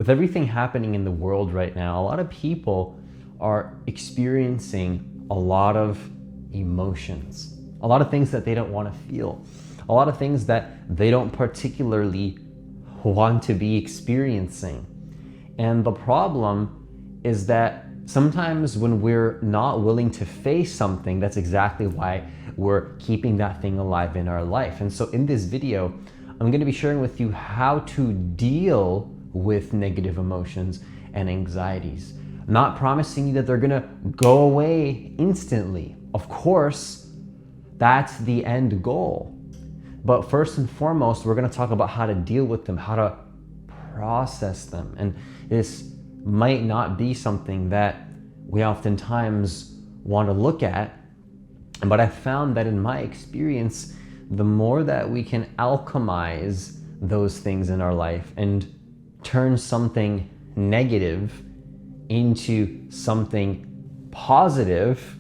with everything happening in the world right now, a lot of people are experiencing a lot of emotions, a lot of things that they don't want to feel, a lot of things that they don't particularly want to be experiencing. And the problem is that sometimes when we're not willing to face something, that's exactly why we're keeping that thing alive in our life. And so in this video, I'm going to be sharing with you how to deal with negative emotions and anxieties. I'm not promising you that they're going to go away instantly. Of course, that's the end goal. But first and foremost, we're going to talk about how to deal with them, how to process them. And this might not be something that we oftentimes want to look at, but I found that in my experience, the more that we can alchemize those things in our life and turn something negative into something positive,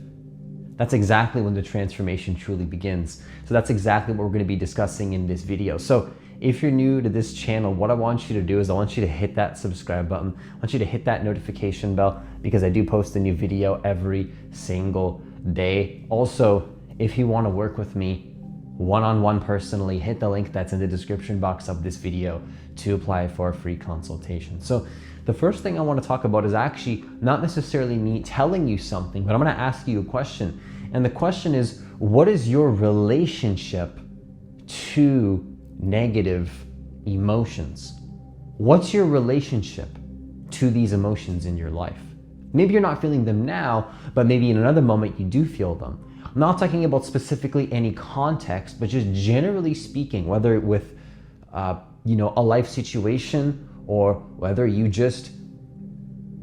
that's exactly when the transformation truly begins. So that's exactly what we're going to be discussing in this video. So if you're new to this channel, what I want you to do is I want you to hit that subscribe button. I want you to hit that notification bell because I do post a new video every single day. Also, if you want to work with me one-on-one personally, hit the link that's in the description box of this video to apply for a free consultation. So the first thing I want to talk about is actually not necessarily me telling you something, but I'm going to ask you a question. And the question is, what is your relationship to negative emotions? What's your relationship to these emotions in your life? Maybe you're not feeling them now, but maybe in another moment you do feel them. I'm not talking about specifically any context, but just generally speaking, whether with a life situation or whether you just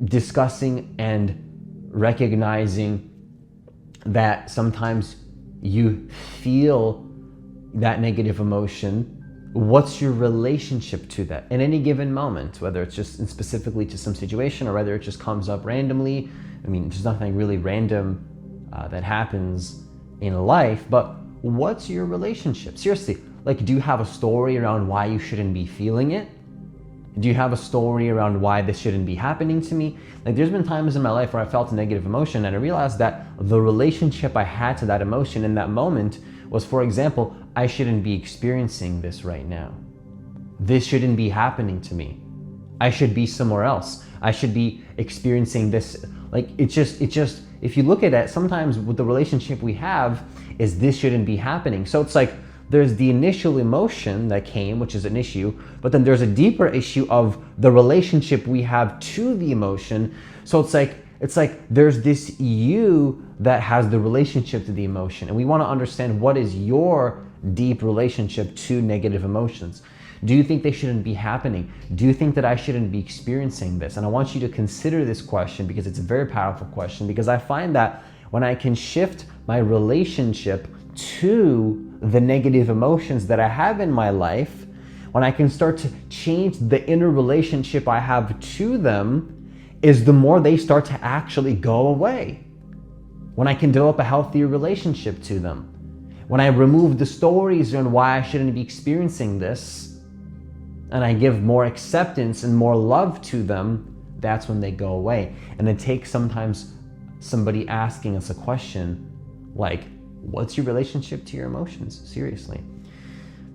discussing and recognizing that sometimes you feel that negative emotion. What's your relationship to that in any given moment, whether it's just specifically to some situation or whether it just comes up randomly? I mean, there's nothing really random that happens in life, but what's your relationship? Seriously, like, do you have a story around why you shouldn't be feeling it? Do you have a story around why this shouldn't be happening to me? Like, there's been times in my life where I felt a negative emotion and I realized that the relationship I had to that emotion in that moment was, for example, I shouldn't be experiencing this right now. This shouldn't be happening to me. I should be somewhere else. I should be experiencing this. Like, it just, if you look at it, sometimes with the relationship we have is this shouldn't be happening. So it's like, there's the initial emotion that came, which is an issue, but then there's a deeper issue of the relationship we have to the emotion. So it's like there's this you that has the relationship to the emotion, and we want to understand what is your deep relationship to negative emotions. Do you think they shouldn't be happening? Do you think that I shouldn't be experiencing this? And I want you to consider this question because it's a very powerful question, because I find that when I can shift my relationship to the negative emotions that I have in my life, when I can start to change the inner relationship I have to them, is the more they start to actually go away. When I can develop a healthier relationship to them, when I remove the stories on why I shouldn't be experiencing this, and I give more acceptance and more love to them, that's when they go away. And it takes sometimes somebody asking us a question like, what's your relationship to your emotions? Seriously.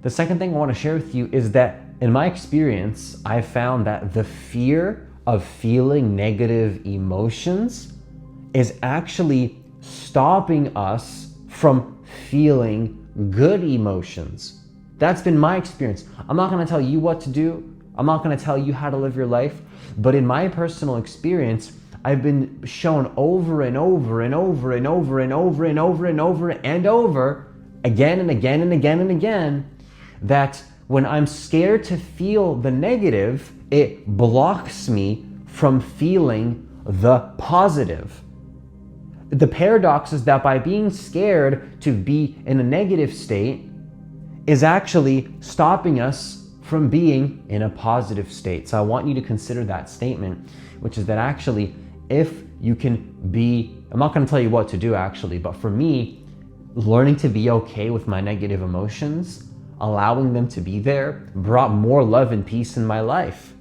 The second thing I want to share with you is that in my experience, I found that the fear of feeling negative emotions is actually stopping us from feeling good emotions. That's been my experience. I'm not going to tell you what to do. I'm not going to tell you how to live your life. But in my personal experience, I've been shown over and over and over and over and over and over and over and over again and again and again and again that when I'm scared to feel the negative, it blocks me from feeling the positive. The paradox is that by being scared to be in a negative state is actually stopping us from being in a positive state. So I want you to consider that statement, which is that actually, if you can be, I'm not going to tell you what to do actually, but for me, learning to be okay with my negative emotions, allowing them to be there, brought more love and peace in my life.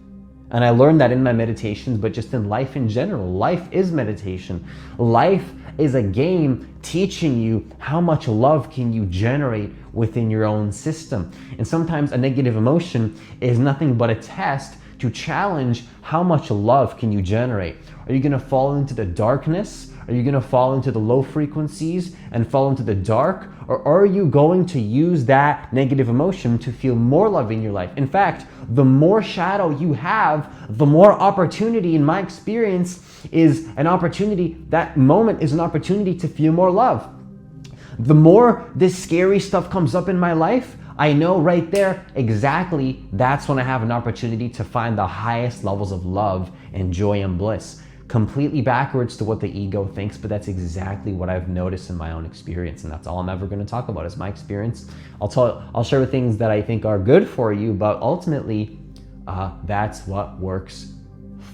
And I learned that in my meditations, but just in life in general. Life is meditation. Life is a game teaching you how much love can you generate within your own system. And sometimes a negative emotion is nothing but a test to challenge how much love can you generate. Are you going to fall into the darkness? Are you going to fall into the low frequencies and fall into the dark? Or are you going to use that negative emotion to feel more love in your life? In fact, the more shadow you have, the more opportunity, in my experience, is an opportunity. That moment is an opportunity to feel more love. The more this scary stuff comes up in my life, I know right there exactly that's when I have an opportunity to find the highest levels of love and joy and bliss. Completely backwards to what the ego thinks, but that's exactly what I've noticed in my own experience, and that's all I'm ever going to talk about is my experience. I'll share things that I think are good for you, but ultimately, that's what works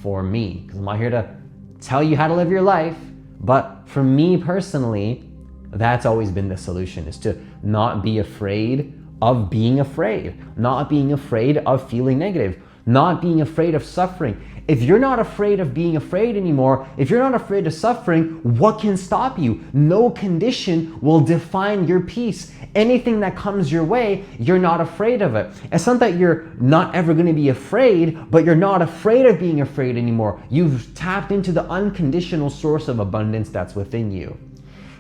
for me. Because I'm not here to tell you how to live your life, but for me personally, that's always been the solution: is to not be afraid of being afraid, not being afraid of feeling negative, not being afraid of suffering. If you're not afraid of being afraid anymore, if you're not afraid of suffering, what can stop you? No condition will define your peace. Anything that comes your way, you're not afraid of it. It's not that you're not ever going to be afraid, but you're not afraid of being afraid anymore. You've tapped into the unconditional source of abundance that's within you.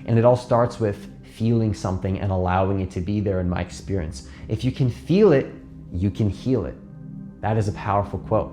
And it all starts with feeling something and allowing it to be there, in my experience. If you can feel it, you can heal it. That is a powerful quote.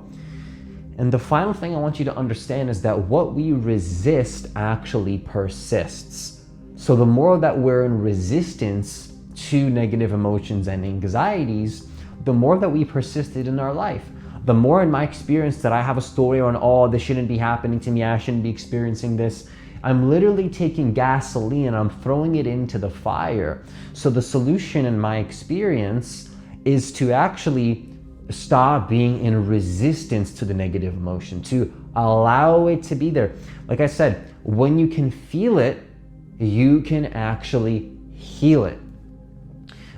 And the final thing I want you to understand is that what we resist actually persists. So the more that we're in resistance to negative emotions and anxieties, the more that we persisted in our life. The more, in my experience, that I have a story on, oh, this shouldn't be happening to me, I shouldn't be experiencing this. I'm literally taking gasoline and I'm throwing it into the fire. So the solution, in my experience, is to actually stop being in resistance to the negative emotion, to allow it to be there. Like I said, when you can feel it, you can actually heal it.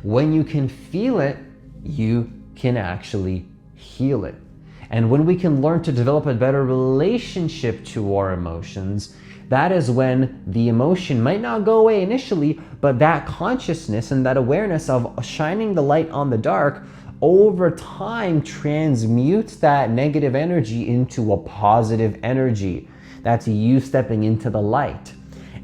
When you can feel it, you can actually heal it. And when we can learn to develop a better relationship to our emotions, that is when the emotion might not go away initially, but that consciousness and that awareness of shining the light on the dark over time transmutes that negative energy into a positive energy. That's you stepping into the light.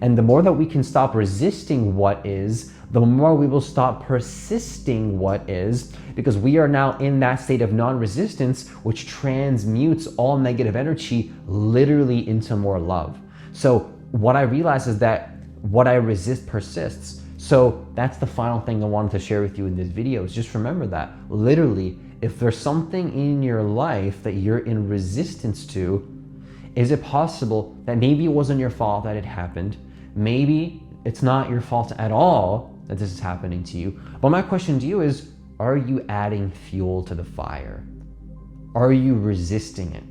And the more that we can stop resisting what is, the more we will stop persisting what is, because we are now in that state of non-resistance, which transmutes all negative energy literally into more love. So what I realize is that what I resist persists. So that's the final thing I wanted to share with you in this video, is just remember that literally, if there's something in your life that you're in resistance to, is it possible that maybe it wasn't your fault that it happened? Maybe it's not your fault at all that this is happening to you. But my question to you is, are you adding fuel to the fire? Are you resisting it?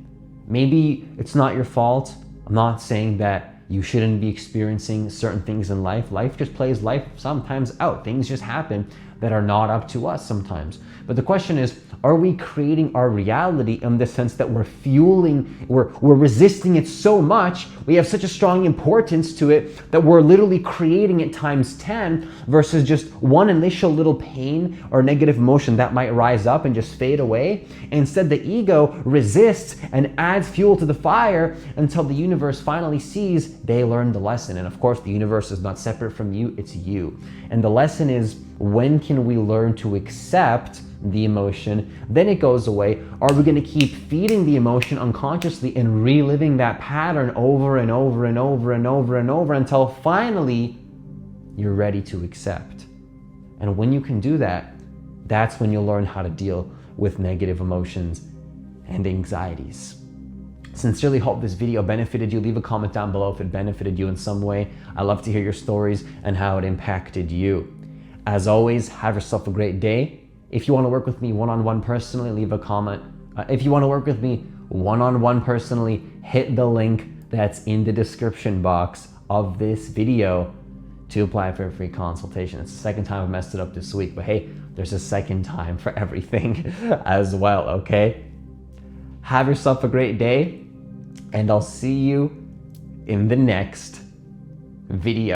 Maybe it's not your fault. I'm not saying that you shouldn't be experiencing certain things in life. Life just plays life sometimes out. Things just happen that are not up to us sometimes. But the question is, are we creating our reality in the sense that we're resisting it so much, we have such a strong importance to it that we're literally creating it times 10 versus just one initial little pain or negative emotion that might rise up and just fade away? Instead, the ego resists and adds fuel to the fire until the universe finally sees they learned the lesson. And of course, the universe is not separate from you, it's you. And the lesson is, when can we learn to accept the emotion? Then it goes away. Are we going to keep feeding the emotion unconsciously and reliving that pattern over and over and over and over and over until finally you're ready to accept? And when you can do that, that's when you'll learn how to deal with negative emotions and anxieties. Sincerely hope this video benefited you. Leave a comment down below if it benefited you in some way. I love to hear your stories and how it impacted you. As always, have yourself a great day. If you want to work with me one-on-one personally, leave a comment. If you want to work with me one-on-one personally, hit the link that's in the description box of this video to apply for a free consultation. It's the second time I've messed it up this week, but hey, there's a second time for everything as well, okay? Have yourself a great day, and I'll see you in the next video.